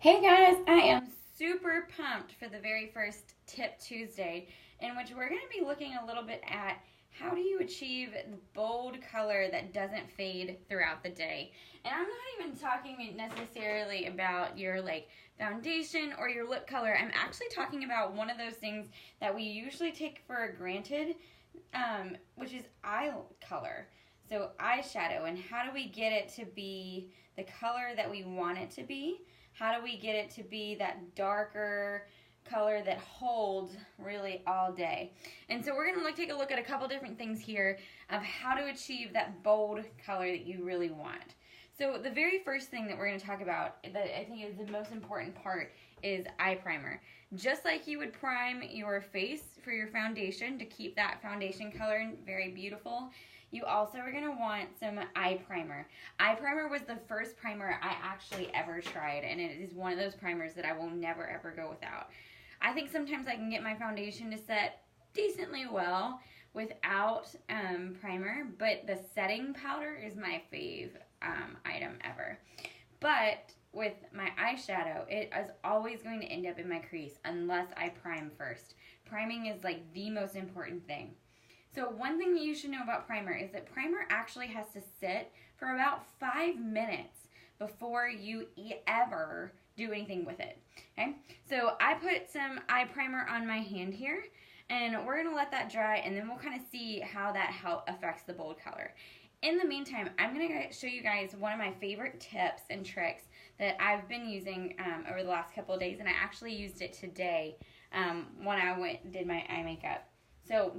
Hey guys, I am super pumped for the very first Tip Tuesday, in which we're going to be looking a little bit at how do you achieve the bold color that doesn't fade throughout the day. And I'm not even talking necessarily about your foundation or your lip color. I'm actually talking about one of those things that we usually take for granted, which is eye color. So eyeshadow, and how do we get it to be the color that we want it to be? How do we get it to be that darker color that holds really all day? And so we're going to take a look at a couple different things here of how to achieve that bold color that you really want. So the very first thing that we're going to talk about that I think is the most important part is eye primer. Just like you would prime your face for your foundation to keep that foundation color very beautiful, you also are going to want some eye primer. Eye primer was the first primer I actually ever tried, and it is one of those primers that I will never ever go without. I think sometimes I can get my foundation to set decently well without primer, but the setting powder is my fave item ever. But with my eyeshadow, it is always going to end up in my crease unless I prime first. Priming is like the most important thing. So one thing that you should know about primer is that primer actually has to sit for about 5 minutes before you ever do anything with it. Okay, so I put some eye primer on my hand here, and we're gonna let that dry, and then we'll kind of see how that affects the bold color. In the meantime, I'm gonna show you guys one of my favorite tips and tricks that I've been using over the last couple of days, and I actually used it today when I did my eye makeup. So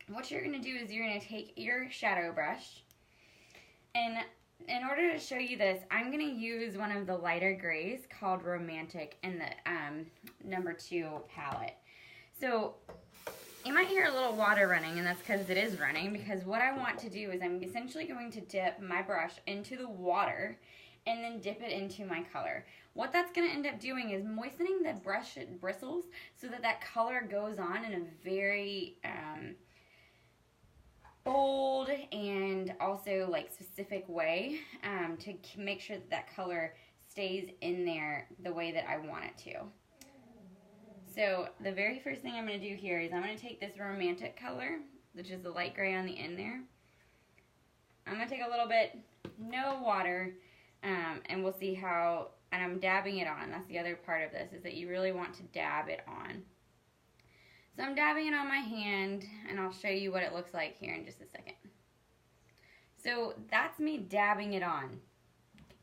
what you're going to do is you're going to take your shadow brush, and in order to show you this, I'm going to use one of the lighter grays called Romantic in the number 2 palette. So you might hear a little water running, and that's because it is running, because what I want to do is I'm essentially going to dip my brush into the water and then dip it into my color. What that's going to end up doing is moistening the brush bristles so that that color goes on in a very bold and also specific way to make sure that that color stays in there the way that I want it to. So the very first thing I'm going to do here is I'm going to take this Romantic color, which is the light gray on the end there. I'm going to take a little bit, no water, and we'll see how, and I'm dabbing it on. That's the other part of this, is that you really want to dab it on. So I'm dabbing it on my hand, and I'll show you what it looks like here in just a second. So that's me dabbing it on.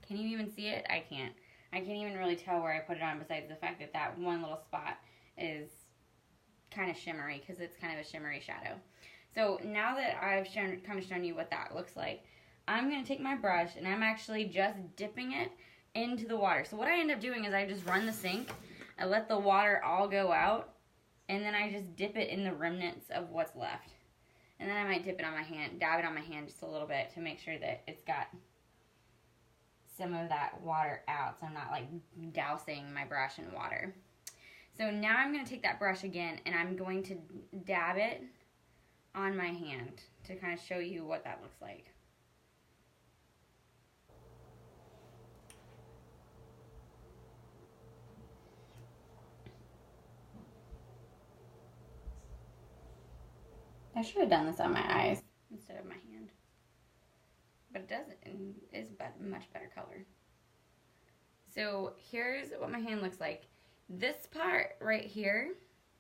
Can you even see it? I can't. I can't even really tell where I put it on, besides the fact that that one little spot is kind of shimmery, because it's kind of a shimmery shadow. So now that I've kind of shown you what that looks like, I'm going to take my brush, and I'm actually just dipping it into the water. So what I end up doing is I just run the sink, I let the water all go out, and then I just dip it in the remnants of what's left. And then I might dip it on my hand, dab it on my hand just a little bit to make sure that it's got some of that water out, so I'm not dousing my brush in water. So now I'm going to take that brush again, and I'm going to dab it on my hand to kind of show you what that looks like. I should have done this on my eyes instead of my hand, but it doesn't. It's a much better color. So here's what my hand looks like. This part right here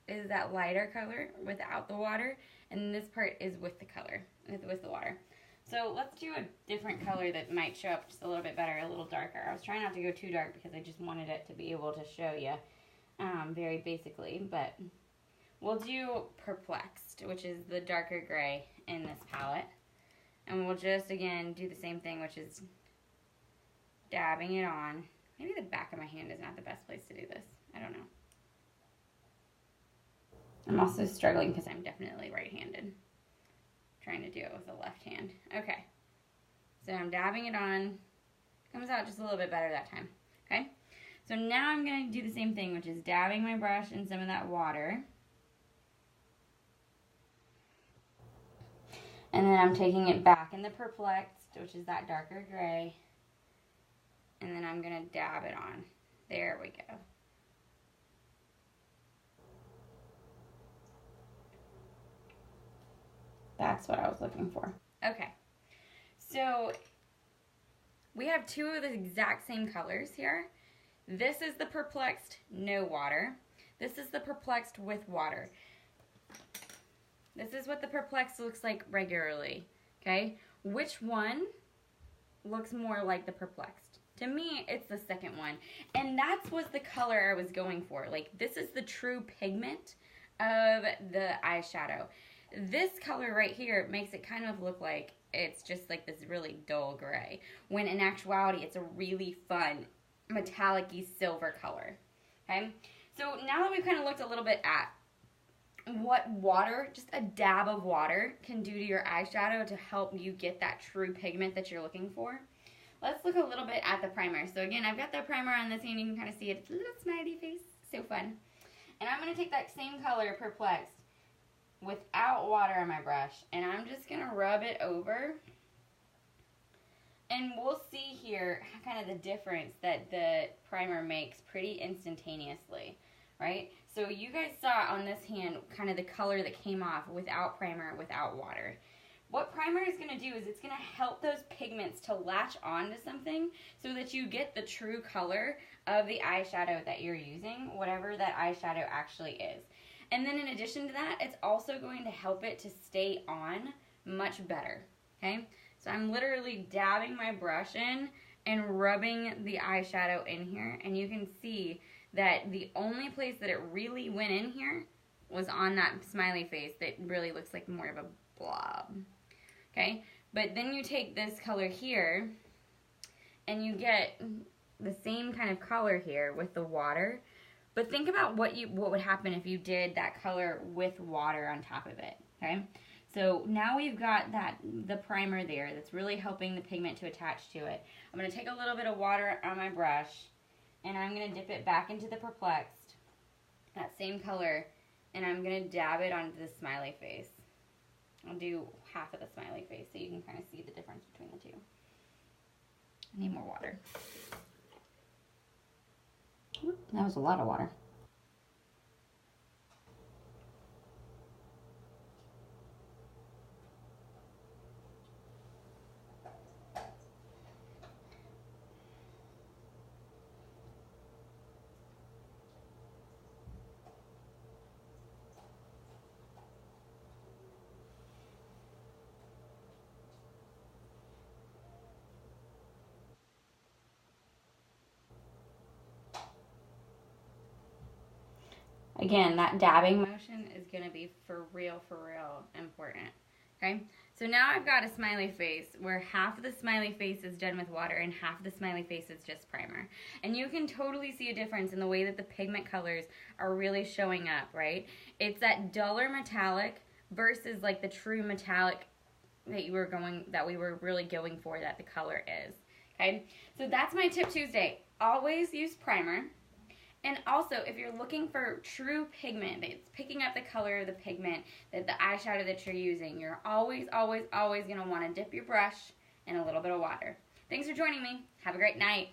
is that lighter color without the water, and this part is with the color, with the water. So let's do a different color that might show up just a little bit better, a little darker. I was trying not to go too dark because I just wanted it to be able to show you very basically, but we'll do Perplexed, which is the darker gray in this palette. And we'll just, again, do the same thing, which is dabbing it on. Maybe the back of my hand is not the best place to do this. I don't know. I'm also struggling because I'm definitely right-handed. Trying to do it with the left hand. Okay. So I'm dabbing it on. Comes out just a little bit better that time. Okay? So now I'm going to do the same thing, which is dabbing my brush in some of that water. And then I'm taking it back in the Perplexed, which is that darker gray. And then I'm going to dab it on. There we go. That's what I was looking for. Okay, so we have two of the exact same colors here. This is the Perplexed no water. This is the Perplexed with water. This is what the Perplexed looks like regularly, okay? Which one looks more like the Perplexed? To me, it's the second one. And that was the color I was going for. Like, this is the true pigment of the eyeshadow. This color right here makes it kind of look like it's just like this really dull gray, when in actuality, it's a really fun metallic-y silver color, okay? So now that we've kind of looked a little bit at what water, just a dab of water, can do to your eyeshadow to help you get that true pigment that you're looking for, let's look a little bit at the primer. So again, I've got the primer on this hand. You can kind of see it. It's a little smiley face. So fun. And I'm going to take that same color, Perplexed, without water on my brush, and I'm just going to rub it over. And we'll see here kind of the difference that the primer makes pretty instantaneously, right? So you guys saw on this hand kind of the color that came off without primer, without water. What primer is going to do is it's going to help those pigments to latch onto something so that you get the true color of the eyeshadow that you're using, whatever that eyeshadow actually is. And then in addition to that, it's also going to help it to stay on much better, okay? So I'm literally dabbing my brush in and rubbing the eyeshadow in here, and you can see that the only place that it really went in here was on that smiley face that really looks like more of a blob, okay? But then you take this color here, and you get the same kind of color here with the water. But think about what would happen if you did that color with water on top of it, okay? So now we've got the primer there that's really helping the pigment to attach to it. I'm going to take a little bit of water on my brush, and I'm going to dip it back into the Perplexed, that same color, and I'm going to dab it onto the smiley face. I'll do half of the smiley face so you can kind of see the difference between the two. I need more water. That was a lot of water. Again, that dabbing motion is going to be for real important, okay? So now I've got a smiley face where half of the smiley face is done with water and half of the smiley face is just primer. And you can totally see a difference in the way that the pigment colors are really showing up, right? It's that duller metallic versus like the true metallic that we were really going for, that the color is, okay? So that's my tip Tuesday. Always use primer. And also, if you're looking for true pigment, that's picking up the color of the pigment, that the eyeshadow that you're using, you're always going to want to dip your brush in a little bit of water. Thanks for joining me. Have a great night.